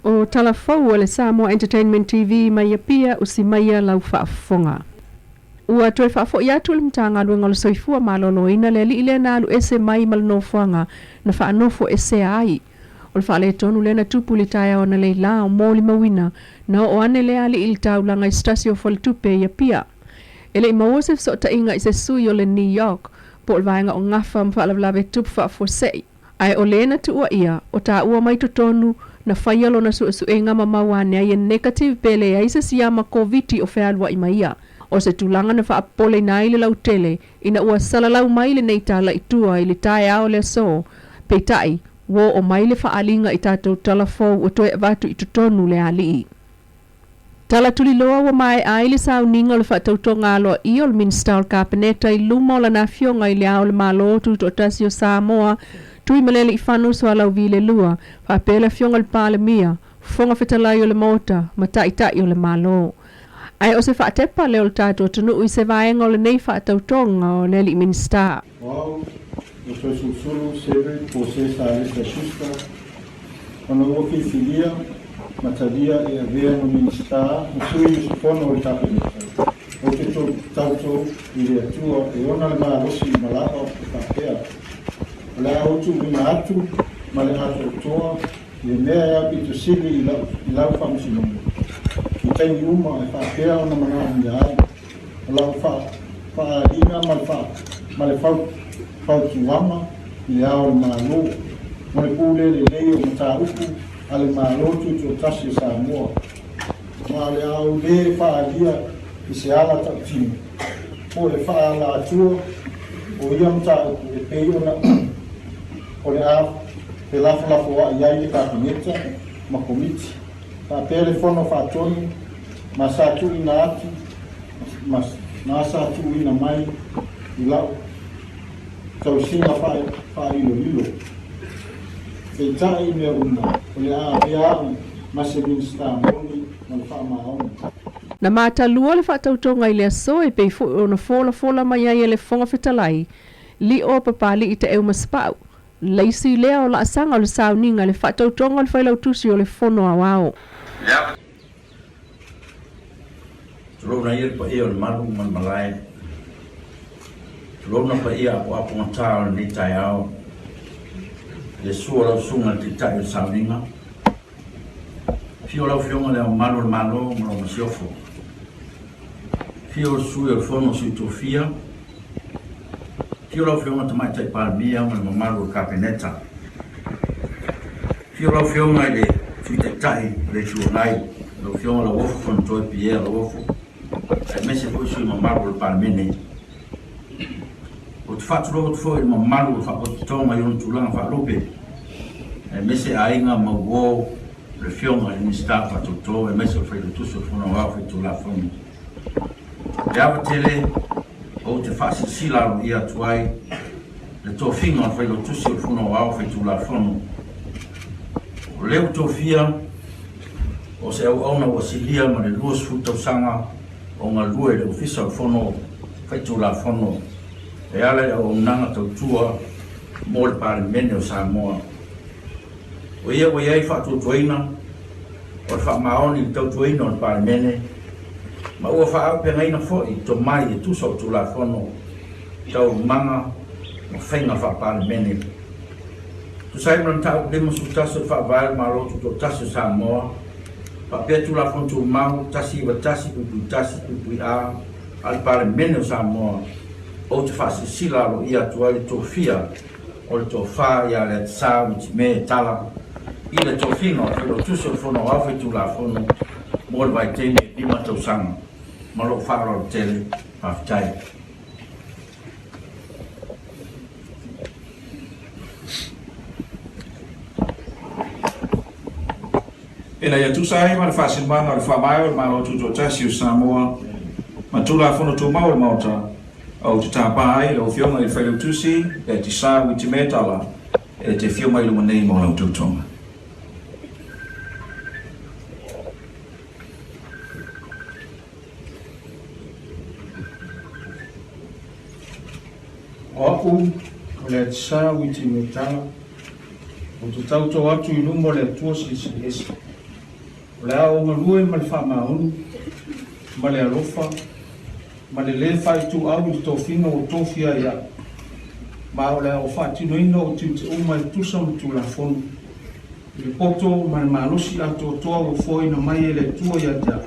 O talafau o le Samoa Entertainment TV mai pia usimaya lau whaafonga. Ua toi whaafo i atu le mtanga luenga le soifua malolo ina le li ile na alu ese mai malnofuanga na whaanofo ese ai. O le whaale tonu le na tupu li taia o na le la o mōli mawina na o ane le ali il tau langa i stasio fol tupe ia pia. Ele i mawosef so ta inga i se sui o le New York po le vaenga o ngafa mwhaalawlawe tupu whaafo sei. Ai o le na tuua ia o ta ua mai tonu na whaialo na su e ngama mawane ai negative pele ai se siyama COVID o whealua i maia. O se tulanga na whaapole na ile lau tele ina ua salalau maile nei tala i tua ili tae ao le so. Peitai, wo o maile whaalinga i tātou talafou o toe vatu i tutonu le alii. Tala tuli loa wa mai aile sau ninga le whaatautonga aloa i o le Minster o Kapeneta i luma o la na fionga i le ao le malo tu to tasio Samoa. Tui malele i whanu so alau vile lua, whaapela fionga le pāle mia, fonga whetalai o le mota, matai o le malo. Ai o se whaatepa leo le tātou tunu i se vaenga o le nei whaatautonga o le li Minster. Wow, o se susulu sebe po se sa lista shusta, ono oki filia, matadia e avea no Minster, o sui o sufono o le Kapeneta. O te tautou i le atua e ona le maalosi i malaka o te whapea. Le autu wina atu, ma le atu toa, le mea ea pitu sili i lau whamusinongo. I taini uma e whaapea o na mana ni ai. O lau whaaringa ma le whautuama i le ao le malo. Mo le pūle le lei o mata upu, a le malo tu tasi Samoa. Ma le au le whaaria i se ala tautini. O le whaala atua, o ia mata upu e pei o na o le a pe lafo a iai le Kapeneta ma komiti. Ta pele fono whaatonu, ma sa tu ina atu, ma sa tu ina mai i lau. Tau singa wha ilo. Te tai mea una, o le a pe au, ma se Minster moni, ma le wha maoni. Na mata lua le whaatautonga i le aso e pei o na fola mai ai e le fonga whetalai, li o papali i te euma spau. Leisi lea o la asanga o le sauninga le whaatautonga le whailau tusi o le fono awao. Tulona ia pa ia o le maru man malai. Tulona pa ia o apongata o le tai ao. Le sua lau sunga te tai o sauninga. Fio lau fionga le o maru le malo ma o masiofo. Fio sui o le fono sui tofia. Fio lau fionga tamai tai palmia ma le mamaru o Kapeneta. Fio lau fionga le sui te tai le suonai. Lau fionga la wofo fono toi pia la wofo. E mese foi sui mamaru o palmene. O te whaturo o te foi mamaru o whapotitonga i on tulanga whalope. E mese ainga ma uo le fionga le Minster whatoto. E mese o whailu tuso fono wao whaitu la fono. E awa tele o te whaasisila i atuai, le tō whinga o whailo tusi o whuno au whaitu la whono. O leo tō whia, o se au auna o silia ma le luas futausanga o ngā lua le ofisa o whono whaitu la whono. E ale o nanga tautua mō le pāre mene o Samoa. O ia o iai whaatuatuaina, o le whaamaoni tautuaina o le pāre mene, ma ua whaau pe ngaina fōi tō mai e tusa o tūla whono tau manga ma whainga whaapāle mene. Tu sai mran tau lima su tasu whaavael ma rotu tō tasu Samoa, pa pia tūla whono tū mau tasi iwa tasi pui a al pāle mene o Samoa o te whaasi sila ro ia tua le tō whia o le tō wha ia le sā witi me tala i le tō whinga o le tusa o whono awhi tūla whono mo le vai tene lima tau sanga. Malo whaaro tele haftai. Ela ia tusai ma le whasimanga o le whamai o le malo tuto tasi o Samoa. Ma tula whono tū mau le mauta. Au te tāpai o whionga i whailau tusi e te sā witi metala e te whionga i lumanei mo lau tūtonga. O aku, o le atisa witi me tala, o te tautou atu i lumo le atua si esi. O le au ngalue ma le whaamaunu, ma le alofa, ma le whai tu au i tōwhina o tōwhia ia. Ma o le au whaatino ina o tu te umai tusa ma tu la whonu. Le poto ma le malosi a tō toa o fōina mai e le tua ia tea.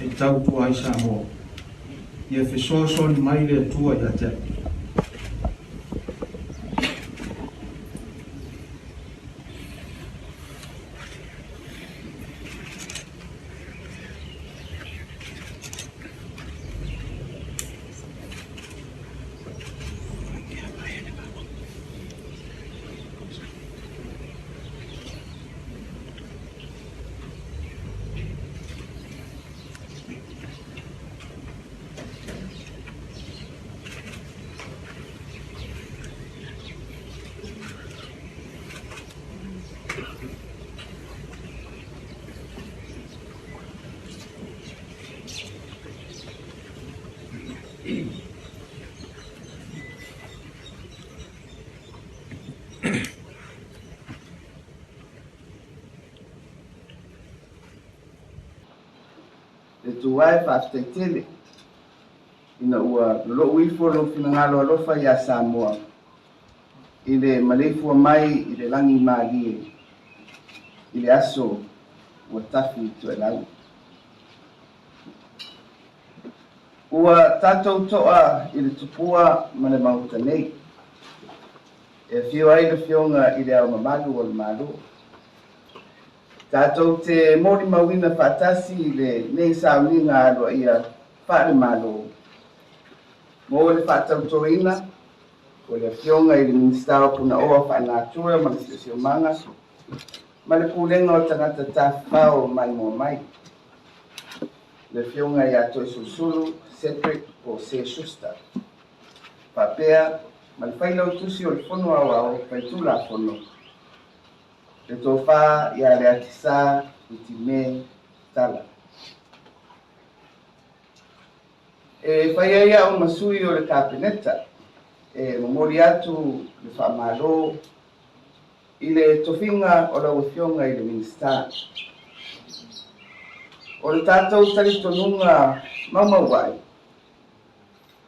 E tau tua ai Samoa. Ia whesoasoa ni mai le tua ia tea. Le tuai whaaftaitele ina ua lolo uifo lo finangalo alofa ia Samoa i le malefua mai i le langi malie i le aso ua tafi tuelau. Ua tātou toa i le tupua ma le mauta nei e whio ai le whionga i le au mamalu o le malu. Tātou te mori mawina whatasi le nei sauninga alua ia whare malo. Mō le whatau toina, o le whionga i le ministawa puna oa whanātua ma le sio manga, ma le pūlenga o tangata tāwhao mai mō mai. Le whionga i ato Susulu, Cedric o Se Schuster. Papea, ma le whailau tusi o le whono au au, paitula whono. Le tofa ia le atisa i time tala. E whaia ia o masui o le kapeneta, e mamori atu le whaamalo i le tofinga o la uwhionga i le minista. O le tātou tali tonunga maumawai,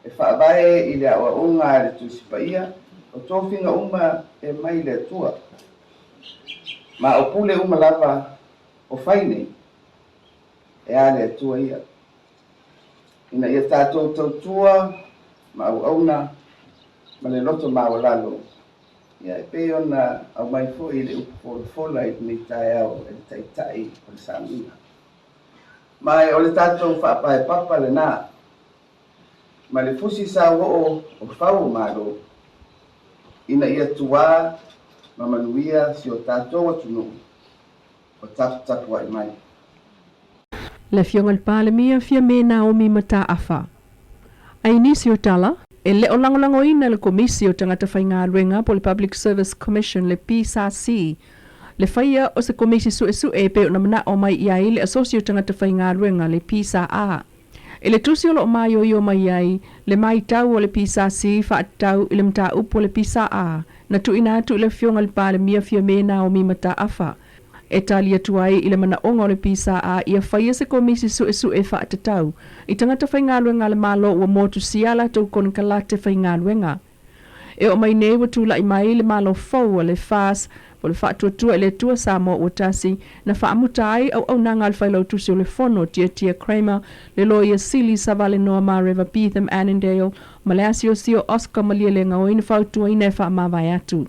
e whaawae i le awa unga le tusipaia, o tofinga uma e mai le tua. Ma o pule uma lava o whaine e ale atua ia. Ina ia tātou tautua ma au auna ma le loto mau lalo. Ia e pe ona au mai fo i le upofola i ni tae au e le taitai o le samina. Ma e o le tātou whaapae papa le nā. Ma le fusi sa o whau malo. Ina ia tua ma manuia si o tātou atunu o tapu ai mai. Le whionga le palemia fia me Naomi mata afa. Ai nisi o tala, e le o langolango ina le komisi o tangata whainga luenga po le Public Service Commission le PSC. Le whaia o se komisi su e pe o namana o mai iai le asosio tangata whainga luenga le PSA. E le tusi o lo mai o i o mai ai, le mai tau o le PSC wha tau i le mta upo le PSA. Na tu ina atu le whionga le palemia fia me Naomi mata afa. E tali atu ai i le mana onga o le PSA ia whaia se komisi su e wha atatau. I tangata whaingaluenga le malo ua motu siala tau konkalate whaingaluenga. E o mai nei watula i mai le malo fau le fas, po le whaatuatua le tua Samoa ua tasi, na whaamuta ai au nanga al whailau tusi o le fono Tia Kramer, le loia Silly Savale Noa Mareva Beetham Annandale, ma le asio sio Oscar Malia le ngau ina whautua ina e whaamawai atu.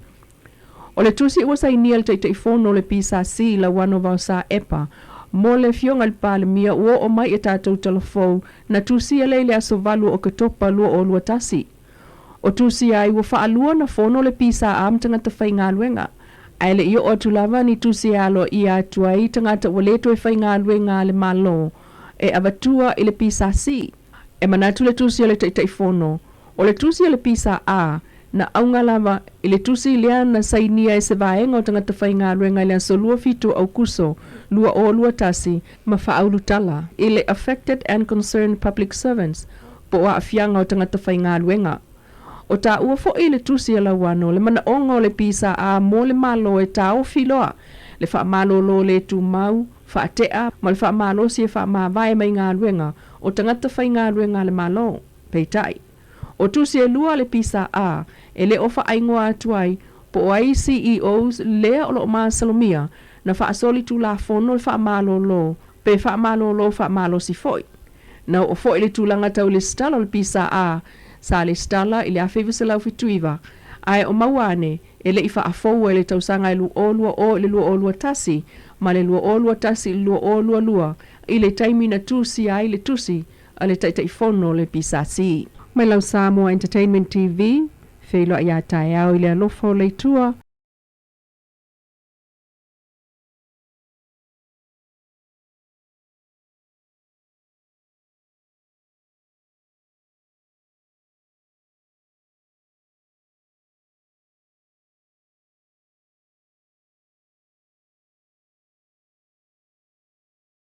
O le tusi ua sa inia le taitei fono le PSC la wano vau sa epa, mo le whionga le palemia ua o mai e tātou talafou, na tusi a leile aso valu o katopa lua o lua tasi. O tusi ai ua whaalua na fono le PSA amtangata whaingaluenga. Ai le ia o tulava ni tusi alo i atua i tangata ua leto e whaingaluenga le malo, e avatua i le PSC. E manatu le tusi a le taitei fono. O le tusi a le PSA na aunga lava i le tusi lea na sainia e se vaenga o tangata whaingaluenga i le aso lua fitu au kuso, lua o lua tasi, ma whaaulu tala, i le affected and concerned public servants, po a afianga o tangata whaingaluenga. O ta ua fo i le tusi a la wano, le mana onga o le PSA mo le malo e ta o filoa, le whaamalolo le tu mau, whaatea, ma le whaamalosi e whaamawai mai ngā luenga, o tangata whai ngā luenga le malo, peitai. O tusi e lua le pisa a, e le ofa aingoa atuai, po ai CEOs lea o lo maa salomia, na whaasoli tu la fono le whaamalolo, pe whaamalosi foi. Na o foi le tūlanga tau le stala o le pisa a, sa le stala i le awhiwa se lau fituiva, ai o mawane, e le ifa afou e le tausanga e luolua o le luolua tasi, ma le luolua tasi i luolua lua, i le taimina tusi ai le tusi, a le taitaifono le pisa si. Mai lau Samoa Entertainment TV, feilo ia tae au i le alofo le tua,